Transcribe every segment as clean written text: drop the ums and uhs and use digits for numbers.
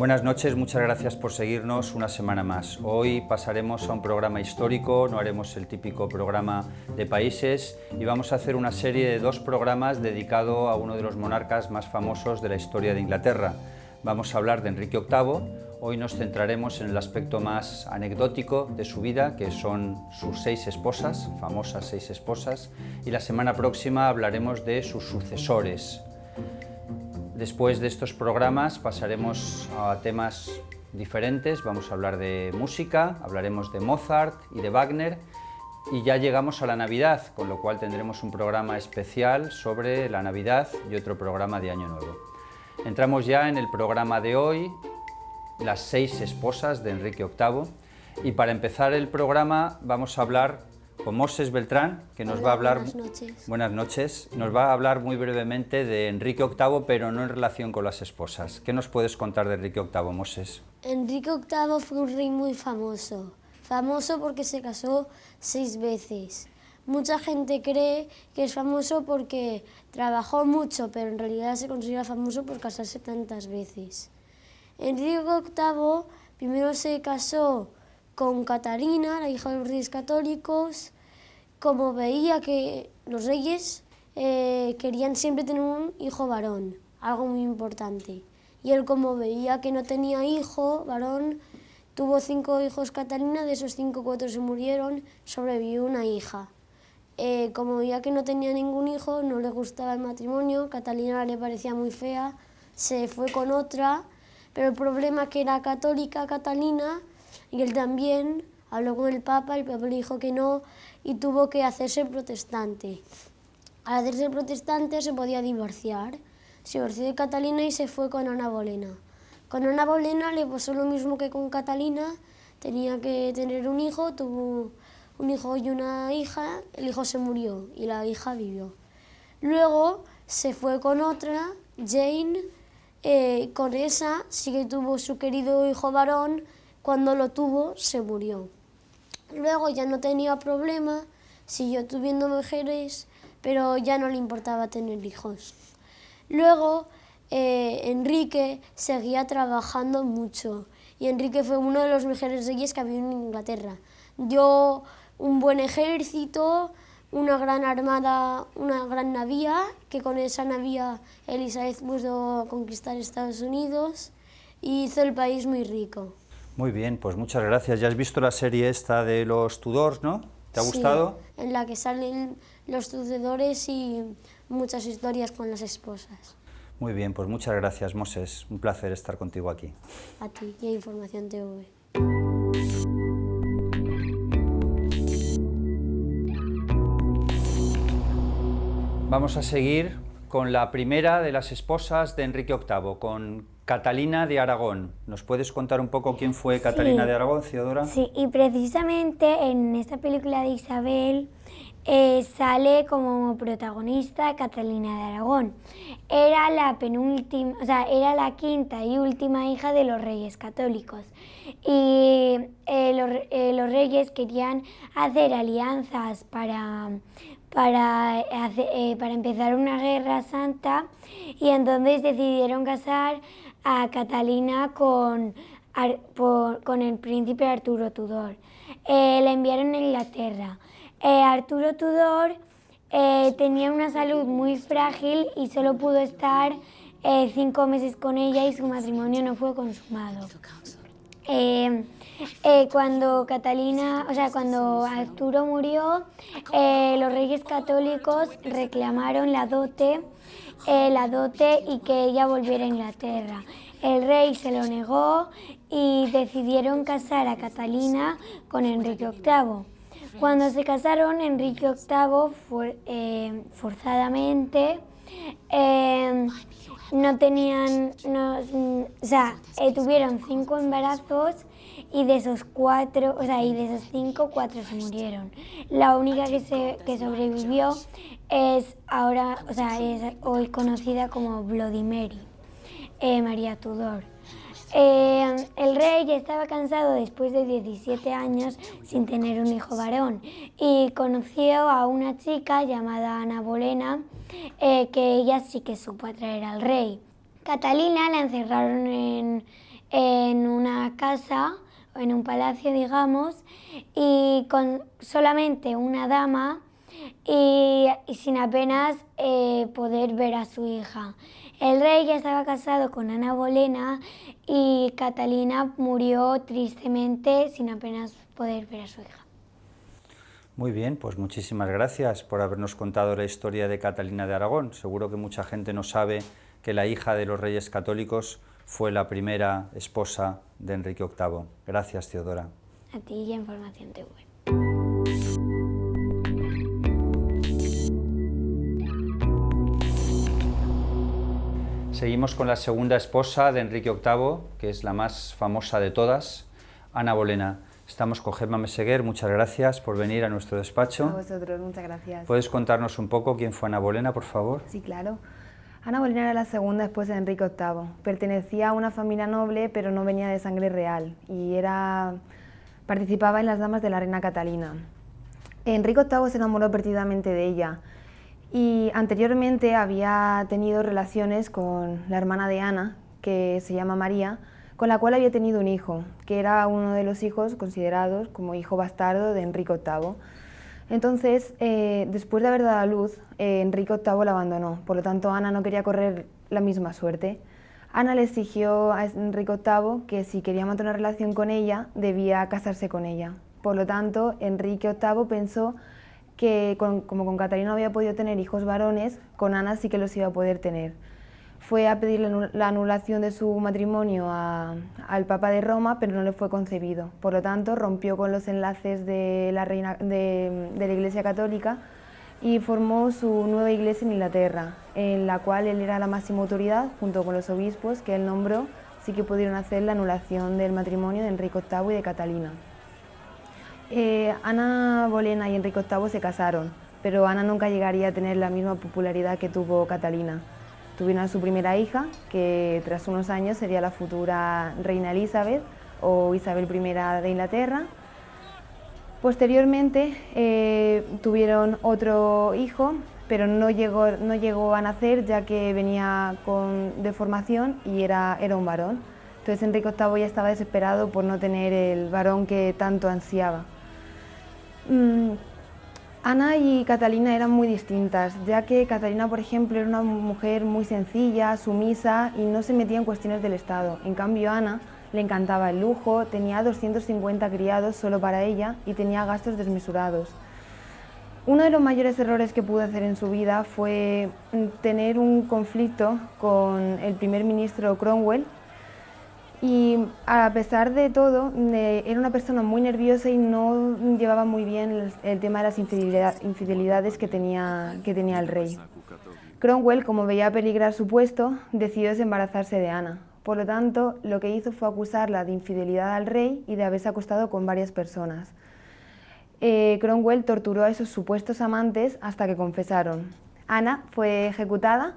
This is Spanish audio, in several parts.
Buenas noches, muchas gracias por seguirnos una semana más. Hoy pasaremos a un programa histórico, no haremos el típico programa de países y vamos a hacer una serie de 2 programas dedicados a uno de los monarcas más famosos de la historia de Inglaterra. Vamos a hablar de Enrique VIII. Hoy nos centraremos en el aspecto más anecdótico de su vida, que son sus 6 esposas, famosas 6 esposas, y la semana próxima hablaremos de sus sucesores. Después de estos programas pasaremos a temas diferentes, vamos a hablar de música, hablaremos de Mozart y de Wagner y ya llegamos a la Navidad, con lo cual tendremos un programa especial sobre la Navidad y otro programa de Año Nuevo. Entramos ya en el programa de hoy, las 6 esposas de Enrique VIII, y para empezar el programa vamos a hablar con Moses Beltrán, que nos va a hablar... Buenas noches. Nos va a hablar muy brevemente de Enrique VIII, pero no en relación con las esposas. ¿Qué nos puedes contar de Enrique VIII, Moses? Enrique VIII fue un rey muy famoso. Famoso porque se casó 6 veces. Mucha gente cree que es famoso porque trabajó mucho, pero en realidad se considera famoso por casarse tantas veces. Enrique VIII primero se casó con Catalina, la hija de los reyes católicos. Como veía que los reyes querían siempre tener un hijo varón, algo muy importante. Y él, como veía que no tenía hijo varón, tuvo 5 hijos Catalina, de esos 5, 4 se murieron, sobrevivió una hija. Como veía que no tenía ningún hijo, no le gustaba el matrimonio, Catalina le parecía muy fea, se fue con otra, pero el problema es que era católica Catalina, y él también habló con el Papa le dijo que no y tuvo que hacerse protestante. Al hacerse protestante se podía divorciar. Se divorció de Catalina y se fue con Ana Bolena. Con Ana Bolena le pasó lo mismo que con Catalina, tenía que tener un hijo, tuvo un hijo y una hija, el hijo se murió y la hija vivió. Luego se fue con otra, Jane, con esa sí que tuvo su querido hijo varón. Cuando lo tuvo, se murió. Luego ya no tenía problema, siguió tuviendo mujeres, pero ya no le importaba tener hijos. Luego, Enrique seguía trabajando mucho, y Enrique fue uno de los mejores reyes que había en Inglaterra. Dio un buen ejército, una gran armada, una gran navío, que con esa navío Elizabeth pudo conquistar Estados Unidos, y hizo el país muy rico. Muy bien, pues muchas gracias. Ya has visto la serie esta de los Tudors, ¿no? ¿Te ha gustado? Sí, en la que salen los Tudores y muchas historias con las esposas. Muy bien, pues muchas gracias, Moses. Un placer estar contigo aquí. A ti y a Información TV. Vamos a seguir con la primera de las esposas de Enrique VIII, con Catalina de Aragón. ¿Nos puedes contar un poco quién fue Catalina de Aragón, Theodora? Sí, y precisamente en esta película de Isabel sale como protagonista Catalina de Aragón. Era la penúltima, o sea, era la quinta y última hija de los reyes católicos. Y los reyes querían hacer alianzas para empezar una guerra santa, y entonces decidieron casar a Catalina con el príncipe Arturo Tudor. La enviaron a Inglaterra. Arturo Tudor tenía una salud muy frágil y solo pudo estar 5 meses con ella, y su matrimonio no fue consumado. Cuando Arturo murió, los reyes católicos reclamaron la dote y que ella volviera a Inglaterra. El rey se lo negó y decidieron casar a Catalina con Enrique VIII. Cuando se casaron, Enrique VIII forzadamente tuvieron 5 embarazos, y de esos 5, 4 se murieron. La única que sobrevivió es hoy conocida como Bloody Mary, María Tudor. El rey ya estaba cansado después de 17 años sin tener un hijo varón, y conoció a una chica llamada Ana Bolena, que ella sí que supo atraer al rey. Catalina la encerraron en una casa, en un palacio, digamos, y con solamente una dama y sin apenas poder ver a su hija. El rey ya estaba casado con Ana Bolena y Catalina murió tristemente sin apenas poder ver a su hija. Muy bien, pues muchísimas gracias por habernos contado la historia de Catalina de Aragón. Seguro que mucha gente no sabe que la hija de los reyes católicos fue la primera esposa de Enrique VIII. Gracias, Teodora. A ti y a Información TV. Seguimos con la segunda esposa de Enrique VIII, que es la más famosa de todas, Ana Bolena. Estamos con Gemma Meseguer, muchas gracias por venir a nuestro despacho. A vosotros, muchas gracias. ¿Puedes contarnos un poco quién fue Ana Bolena, por favor? Sí, claro. Ana Bolena era la segunda esposa de Enrique VIII. Pertenecía a una familia noble, pero no venía de sangre real, y participaba en las damas de la reina Catalina. Enrique VIII se enamoró perdidamente de ella, y anteriormente había tenido relaciones con la hermana de Ana, que se llama María, con la cual había tenido un hijo, que era uno de los hijos considerados como hijo bastardo de Enrique VIII. Entonces, después de haber dado a luz, Enrique VIII la abandonó, por lo tanto Ana no quería correr la misma suerte. Ana le exigió a Enrique VIII que si quería mantener una relación con ella, debía casarse con ella. Por lo tanto, Enrique VIII pensó que como con Catalina no había podido tener hijos varones, con Ana sí que los iba a poder tener. Fue a pedir la anulación de su matrimonio al Papa de Roma, pero no le fue concebido. Por lo tanto, rompió con los enlaces de la Iglesia Católica y formó su nueva iglesia en Inglaterra, en la cual él era la máxima autoridad, junto con los obispos que él nombró. Sí que pudieron hacer la anulación del matrimonio de Enrique VIII y de Catalina. Ana Bolena y Enrique VIII se casaron, pero Ana nunca llegaría a tener la misma popularidad que tuvo Catalina. Tuvieron a su primera hija, que tras unos años sería la futura reina Elizabeth o Isabel I de Inglaterra. Posteriormente tuvieron otro hijo, pero no llegó a nacer, ya que venía con deformación y era un varón. Entonces Enrique VIII ya estaba desesperado por no tener el varón que tanto ansiaba. Ana y Catalina eran muy distintas, ya que Catalina, por ejemplo, era una mujer muy sencilla, sumisa y no se metía en cuestiones del Estado. En cambio, Ana le encantaba el lujo, tenía 250 criados solo para ella y tenía gastos desmesurados. Uno de los mayores errores que pudo hacer en su vida fue tener un conflicto con el primer ministro Cromwell, y a pesar de todo era una persona muy nerviosa y no llevaba muy bien el tema de las infidelidades que tenía el rey. Cromwell, como veía peligrar su puesto, decidió desembarazarse de Ana. Por lo tanto, lo que hizo fue acusarla de infidelidad al rey y de haberse acostado con varias personas. Cromwell torturó a esos supuestos amantes hasta que confesaron. Ana fue ejecutada,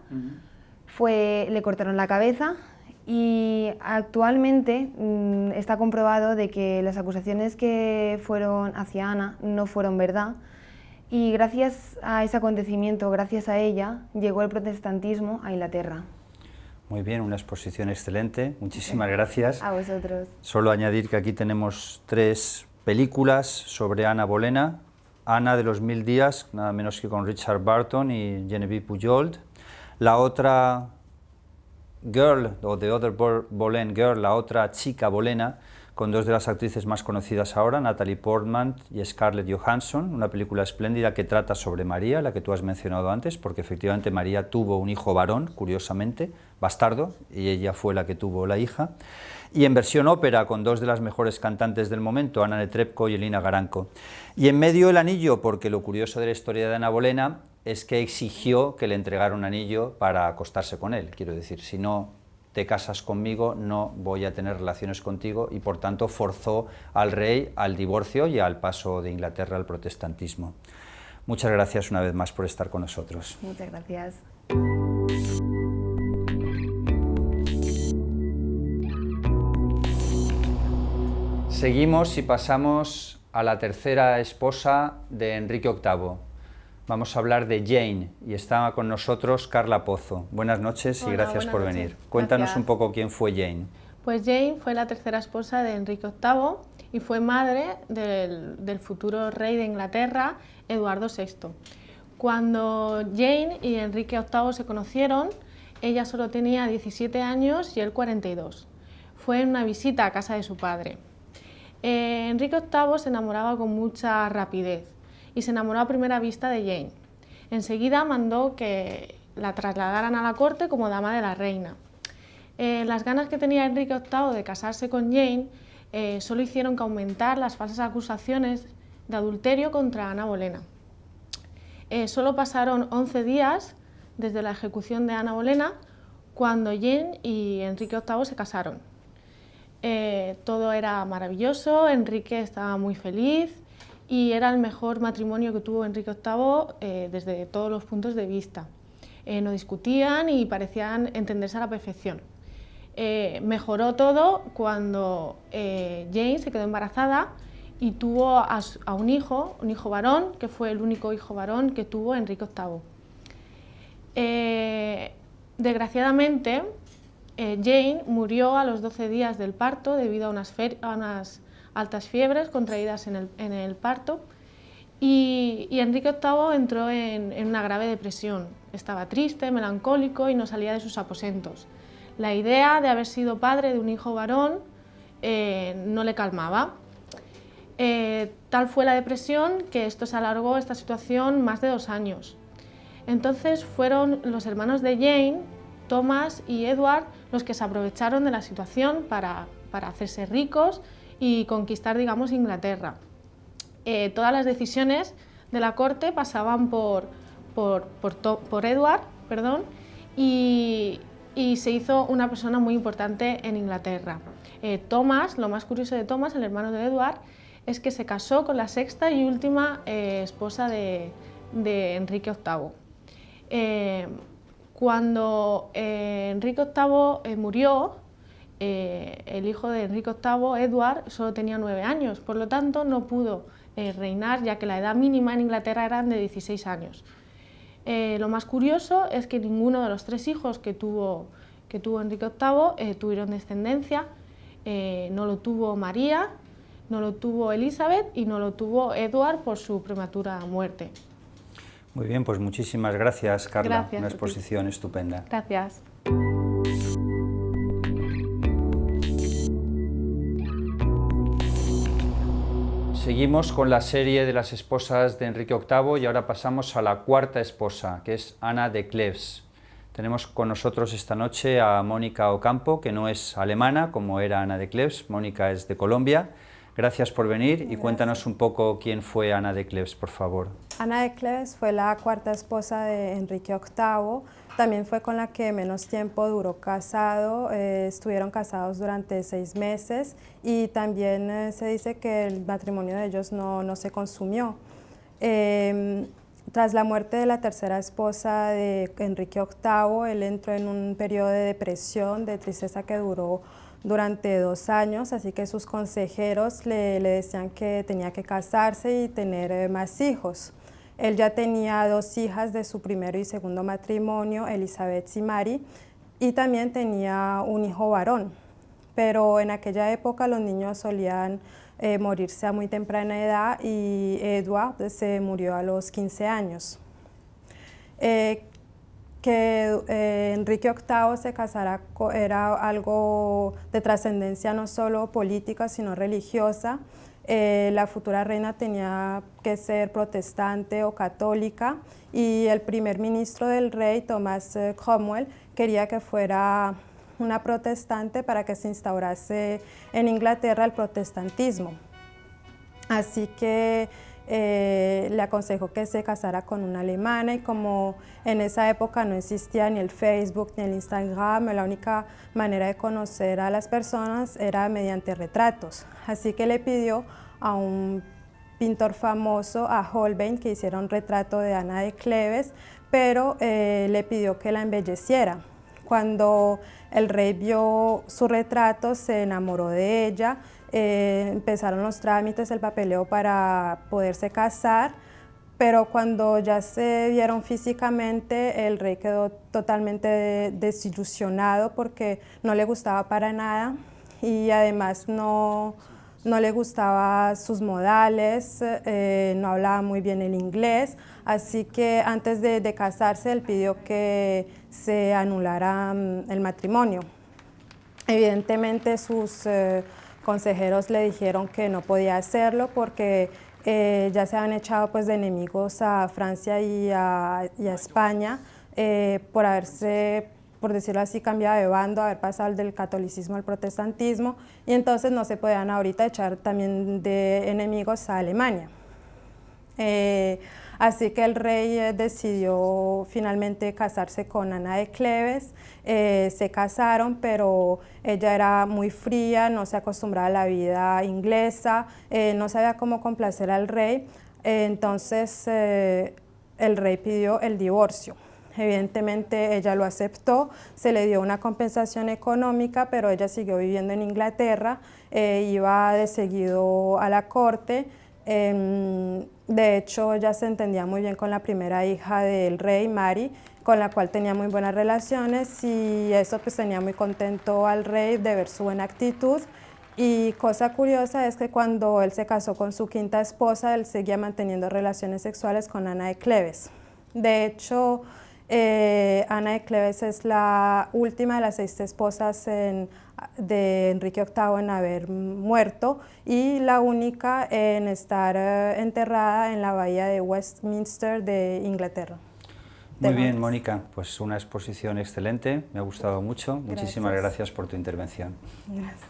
le cortaron la cabeza. Y actualmente está comprobado de que las acusaciones que fueron hacia Ana no fueron verdad, y gracias a ese acontecimiento, gracias a ella, llegó el protestantismo a Inglaterra. Muy bien, una exposición excelente, muchísimas gracias. A vosotros. Solo añadir que aquí tenemos 3 películas sobre Ana Bolena. Ana de los 1000 días, nada menos que con Richard Burton y Geneviève Bujold. La otra Girl, o The Other Boleyn Girl, la otra chica Bolena, con 2 de las actrices más conocidas ahora, Natalie Portman y Scarlett Johansson, una película espléndida que trata sobre María, la que tú has mencionado antes, porque efectivamente María tuvo un hijo varón, curiosamente, bastardo, y ella fue la que tuvo la hija, y en versión ópera con 2 de las mejores cantantes del momento, Anna Netrebko y Elina Garanco. Y en medio el anillo, porque lo curioso de la historia de Ana Bolena es que exigió que le entregara un anillo para acostarse con él. Quiero decir, si no te casas conmigo, no voy a tener relaciones contigo, y por tanto forzó al rey al divorcio y al paso de Inglaterra al protestantismo. Muchas gracias una vez más por estar con nosotros. Muchas gracias. Seguimos y pasamos a la tercera esposa de Enrique VIII. Vamos a hablar de Jane, y está con nosotros Carla Pozo. Buenas noches y Hola, gracias buenas por noches. venir. Cuéntanos Gracias. un poco quién fue Jane. Pues Jane fue la tercera esposa de Enrique VIII y fue madre del futuro rey de Inglaterra, Eduardo VI. Cuando Jane y Enrique VIII se conocieron, ella solo tenía 17 años y él 42. Fue en una visita a casa de su padre. Enrique VIII se enamoraba con mucha rapidez y se enamoró a primera vista de Jane. Enseguida mandó que la trasladaran a la corte como dama de la reina. Las ganas que tenía Enrique VIII de casarse con Jane solo hicieron que aumentar las falsas acusaciones de adulterio contra Ana Bolena. Solo pasaron 11 días desde la ejecución de Ana Bolena cuando Jane y Enrique VIII se casaron. Todo era maravilloso, Enrique estaba muy feliz y era el mejor matrimonio que tuvo Enrique VIII desde todos los puntos de vista. No discutían y parecían entenderse a la perfección. Mejoró todo cuando Jane se quedó embarazada y tuvo a un hijo varón, que fue el único hijo varón que tuvo Enrique VIII. Desgraciadamente, Jane murió a los 12 días del parto debido a unas altas fiebres contraídas en el parto y Enrique VIII entró en una grave depresión. Estaba triste, melancólico y no salía de sus aposentos. La idea de haber sido padre de un hijo varón no le calmaba. Tal fue la depresión que esto se alargó, esta situación, más de 2 años. Entonces fueron los hermanos de Jane, Thomas y Edward, los que se aprovecharon de la situación para hacerse ricos y conquistar, digamos, Inglaterra. Todas las decisiones de la corte pasaban por Edward, y se hizo una persona muy importante en Inglaterra. Thomas, lo más curioso de Thomas, el hermano de Edward, es que se casó con la sexta y última esposa de Enrique VIII. Cuando Enrique VIII murió, el hijo de Enrique VIII, Edward, solo tenía 9 años, por lo tanto no pudo reinar, ya que la edad mínima en Inglaterra eran de 16 años. Lo más curioso es que ninguno de los 3 hijos que tuvo Enrique VIII tuvieron descendencia. No lo tuvo María, no lo tuvo Elizabeth y no lo tuvo Edward por su prematura muerte. Muy bien, pues muchísimas gracias, Carla. Gracias, una exposición estupenda. Gracias. Seguimos con la serie de las esposas de Enrique VIII y ahora pasamos a la cuarta esposa, que es Ana de Cleves. Tenemos con nosotros esta noche a Mónica Ocampo, que no es alemana como era Ana de Cleves. Mónica es de Colombia. Gracias por venir y cuéntanos un poco quién fue Ana de Cleves, por favor. Ana de Cleves fue la cuarta esposa de Enrique VIII, también fue con la que menos tiempo duró casado, estuvieron casados durante 6 meses y también se dice que el matrimonio de ellos no se consumió. Tras la muerte de la tercera esposa de Enrique VIII, él entró en un periodo de depresión, de tristeza que duró durante 2 años, así que sus consejeros le decían que tenía que casarse y tener más hijos. Él ya tenía 2 hijas de su primero y segundo matrimonio, Elizabeth y Mary, y también tenía un hijo varón. Pero en aquella época los niños solían morirse a muy temprana edad y Edward se murió a los 15 años. Que Enrique VIII se casara era algo de trascendencia no solo política, sino religiosa. La futura reina tenía que ser protestante o católica y el primer ministro del rey, Thomas Cromwell, quería que fuera una protestante para que se instaurase en Inglaterra el protestantismo. Así que le aconsejó que se casara con una alemana y como en esa época no existía ni el Facebook ni el Instagram, la única manera de conocer a las personas era mediante retratos. Así que le pidió a un pintor famoso, a Holbein, que hiciera un retrato de Ana de Cleves, pero le pidió que la embelleciera. Cuando el rey vio su retrato, se enamoró de ella. Empezaron los trámites, el papeleo para poderse casar, pero cuando ya se vieron físicamente, el rey quedó totalmente desilusionado porque no le gustaba para nada y además no le gustaba sus modales, no hablaba muy bien el inglés, así que antes de casarse él pidió que se anulara el matrimonio. Evidentemente sus consejeros le dijeron que no podía hacerlo porque ya se habían echado pues, de enemigos a Francia y a España por haberse, por decirlo así, cambiado de bando, haber pasado del catolicismo al protestantismo, y entonces no se podían ahorita echar también de enemigos a Alemania. Así que el rey decidió finalmente casarse con Ana de Cleves. Se casaron, pero ella era muy fría, no se acostumbraba a la vida inglesa, no sabía cómo complacer al rey, entonces el rey pidió el divorcio. Evidentemente ella lo aceptó, se le dio una compensación económica, pero ella siguió viviendo en Inglaterra, iba de seguido a la corte. De hecho, ella se entendía muy bien con la primera hija del rey, Mary, con la cual tenía muy buenas relaciones, y eso pues tenía muy contento al rey de ver su buena actitud. Y cosa curiosa es que cuando él se casó con su quinta esposa, él seguía manteniendo relaciones sexuales con Ana de Cleves. De hecho, Ana de Cleves es la última de las 6 esposas de Enrique VIII en haber muerto, y la única en estar enterrada en la bahía de Westminster de Inglaterra. Muy bien, Mónica, pues una exposición excelente, me ha gustado mucho. Muchísimas gracias por tu intervención. Gracias.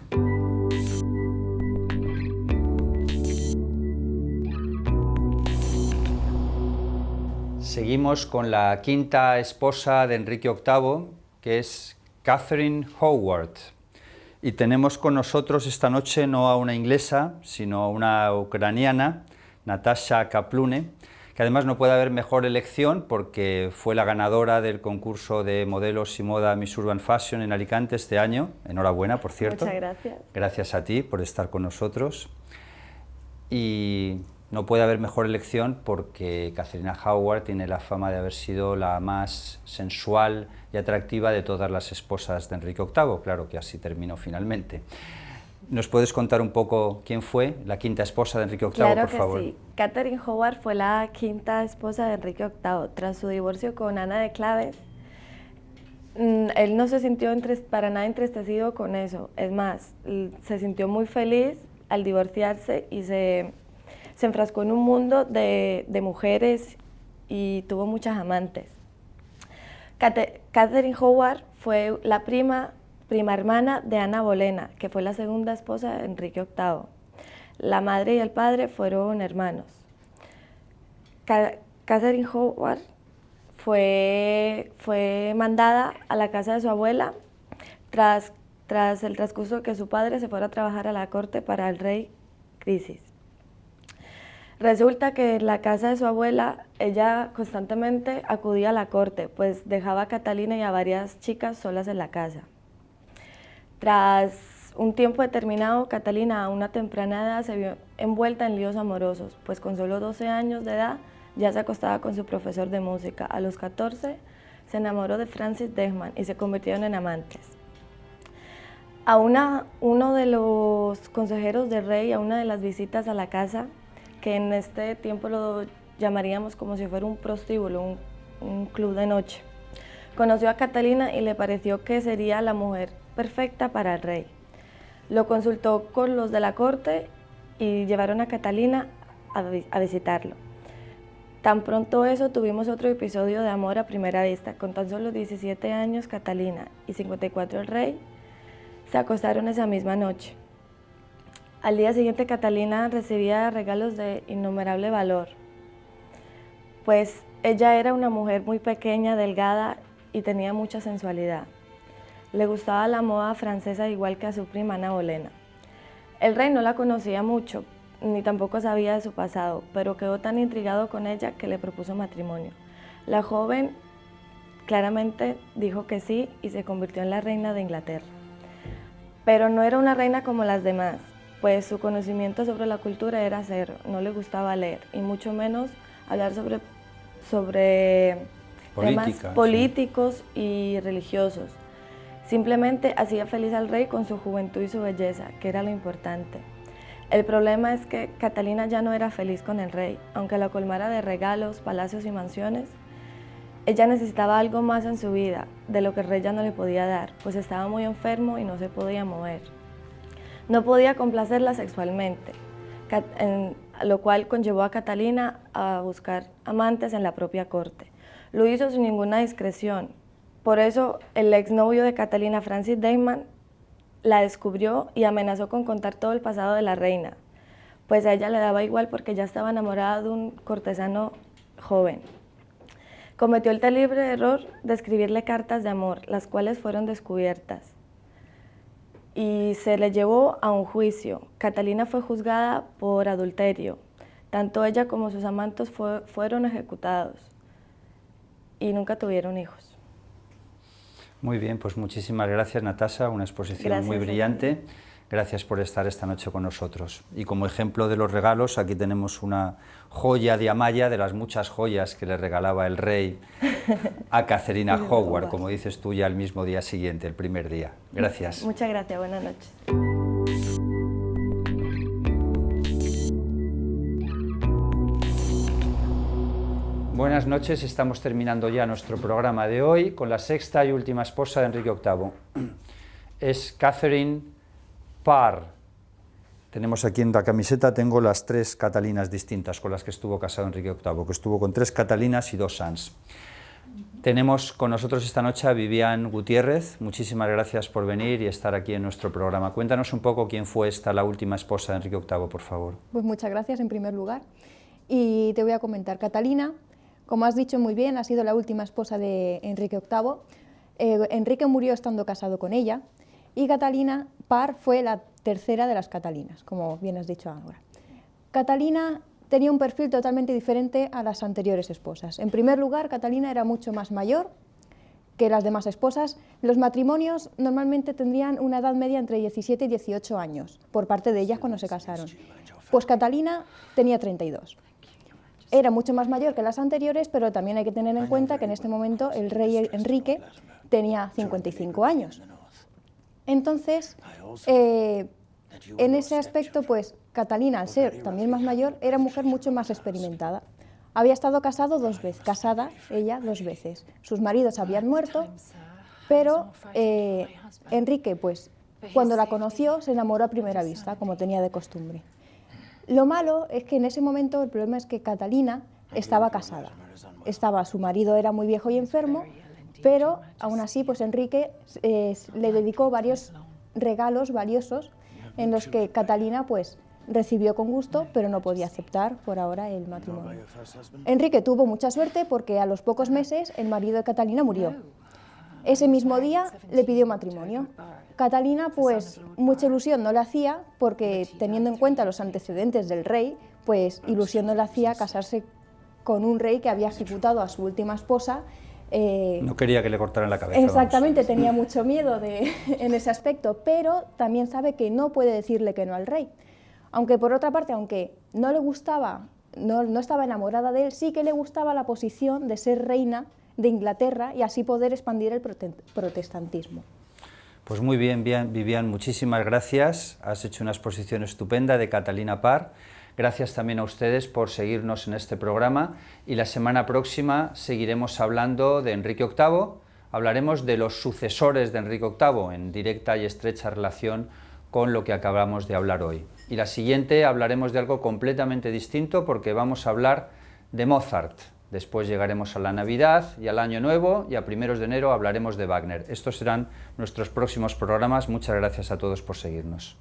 Seguimos con la quinta esposa de Enrique VIII, que es Catherine Howard. Y tenemos con nosotros esta noche no a una inglesa, sino a una ucraniana, Natasha Kaplune, que además no puede haber mejor elección porque fue la ganadora del concurso de modelos y moda Miss Urban Fashion en Alicante este año. Enhorabuena, por cierto. Muchas gracias. Gracias a ti por estar con nosotros. Y no puede haber mejor elección porque Catherine Howard tiene la fama de haber sido la más sensual y atractiva de todas las esposas de Enrique VIII, claro que así terminó finalmente. ¿Nos puedes contar un poco quién fue la quinta esposa de Enrique VIII, claro por favor? Claro que sí. Catherine Howard fue la quinta esposa de Enrique VIII. Tras su divorcio con Ana de Cleves, él no se sintió para nada entristecido con eso. Es más, se sintió muy feliz al divorciarse y se enfrascó en un mundo de mujeres y tuvo muchas amantes. Catherine Howard fue la prima hermana de Ana Bolena, que fue la segunda esposa de Enrique VIII. La madre y el padre fueron hermanos. Catherine Howard fue mandada a la casa de su abuela tras el transcurso de que su padre se fuera a trabajar a la corte para el rey Crisis. Resulta que en la casa de su abuela, ella constantemente acudía a la corte, pues dejaba a Catalina y a varias chicas solas en la casa. Tras un tiempo determinado, Catalina a una temprana edad se vio envuelta en líos amorosos, pues con solo 12 años de edad ya se acostaba con su profesor de música. A los 14 se enamoró de Francis Degman y se convirtieron en amantes. A uno de los consejeros del rey, a una de las visitas a la casa, que en este tiempo lo llamaríamos como si fuera un prostíbulo, un club de noche, conoció a Catalina y le pareció que sería la mujer perfecta para el rey. Lo consultó con los de la corte y llevaron a Catalina a visitarlo. Tan pronto eso, tuvimos otro episodio de amor a primera vista. Con tan solo 17 años, Catalina y 54 el rey se acostaron esa misma noche. Al día siguiente, Catalina recibía regalos de innumerable valor, pues ella era una mujer muy pequeña, delgada y tenía mucha sensualidad. Le gustaba la moda francesa igual que a su prima Ana Bolena. El rey no la conocía mucho, ni tampoco sabía de su pasado, pero quedó tan intrigado con ella que le propuso matrimonio. La joven claramente dijo que sí y se convirtió en la reina de Inglaterra. Pero no era una reina como las demás, pues su conocimiento sobre la cultura era cero, no le gustaba leer y mucho menos hablar sobre temas políticos y religiosos. Simplemente hacía feliz al rey con su juventud y su belleza, que era lo importante. El problema es que Catalina ya no era feliz con el rey, aunque la colmara de regalos, palacios y mansiones. Ella necesitaba algo más en su vida, de lo que el rey ya no le podía dar, pues estaba muy enfermo y no se podía mover. No podía complacerla sexualmente, lo cual conllevó a Catalina a buscar amantes en la propia corte. Lo hizo sin ninguna discreción. Por eso el exnovio de Catalina, Francis Deichmann, la descubrió y amenazó con contar todo el pasado de la reina, pues a ella le daba igual porque ya estaba enamorada de un cortesano joven. Cometió el terrible error de escribirle cartas de amor, las cuales fueron descubiertas, y se le llevó a un juicio. Catalina fue juzgada por adulterio. Tanto ella como sus amantes fueron ejecutados y nunca tuvieron hijos. Muy bien, pues muchísimas gracias, Natasha, una exposición muy brillante. Gracias por estar esta noche con nosotros. Y como ejemplo de los regalos, aquí tenemos una joya de Amaya, de las muchas joyas que le regalaba el rey a Catherine Howard, como dices tú, ya el mismo día siguiente, el primer día. Gracias. Muchas gracias, buenas noches. Buenas noches, estamos terminando ya nuestro programa de hoy con la sexta y última esposa de Enrique VIII. Es Catherine Parr. Tenemos aquí en la camiseta, tengo las 3 Catalinas distintas con las que estuvo casado Enrique VIII, que estuvo con 3 Catalinas y 2 Sans. Tenemos con nosotros esta noche a Vivian Gutiérrez. Muchísimas gracias por venir y estar aquí en nuestro programa. Cuéntanos un poco quién fue esta, la última esposa de Enrique VIII, por favor. Pues muchas gracias en primer lugar. Y te voy a comentar, Catalina, como has dicho muy bien, ha sido la última esposa de Enrique VIII. Enrique murió estando casado con ella y Catalina Parr fue la tercera de las Catalinas, como bien has dicho ahora. Catalina tenía un perfil totalmente diferente a las anteriores esposas. En primer lugar, Catalina era mucho más mayor que las demás esposas. Los matrimonios normalmente tendrían una edad media entre 17 y 18 años, por parte de ellas cuando se casaron. Pues Catalina tenía 32. Era mucho más mayor que las anteriores, pero también hay que tener en cuenta que en este momento el rey Enrique tenía 55 años. Entonces, en ese aspecto, pues Catalina, al ser también más mayor, era mujer mucho más experimentada. Había estado casada 2 veces. Sus maridos habían muerto, pero Enrique, pues, cuando la conoció, se enamoró a primera vista, como tenía de costumbre. Lo malo es que en ese momento el problema es que Catalina estaba casada. Su marido era muy viejo y enfermo, pero aún así pues Enrique le dedicó varios regalos valiosos en los que Catalina pues recibió con gusto, pero no podía aceptar por ahora el matrimonio. Enrique tuvo mucha suerte porque a los pocos meses el marido de Catalina murió. Ese mismo día le pidió matrimonio. Catalina, pues, mucha ilusión no le hacía, porque teniendo en cuenta los antecedentes del rey, pues ilusión no le hacía casarse con un rey que había ejecutado a su última esposa. No quería que le cortaran la cabeza. Exactamente, tenía mucho miedo en ese aspecto, pero también sabe que no puede decirle que no al rey. Aunque por otra parte, aunque no le gustaba, no estaba enamorada de él, sí que le gustaba la posición de ser reina de Inglaterra y así poder expandir el protestantismo. Pues muy bien, Vivian, muchísimas gracias. Has hecho una exposición estupenda de Catalina Parr. Gracias también a ustedes por seguirnos en este programa y la semana próxima seguiremos hablando de Enrique VIII. Hablaremos de los sucesores de Enrique VIII en directa y estrecha relación con lo que acabamos de hablar hoy. Y la siguiente hablaremos de algo completamente distinto porque vamos a hablar de Mozart. Después llegaremos a la Navidad y al Año Nuevo y a primeros de enero hablaremos de Wagner. Estos serán nuestros próximos programas. Muchas gracias a todos por seguirnos.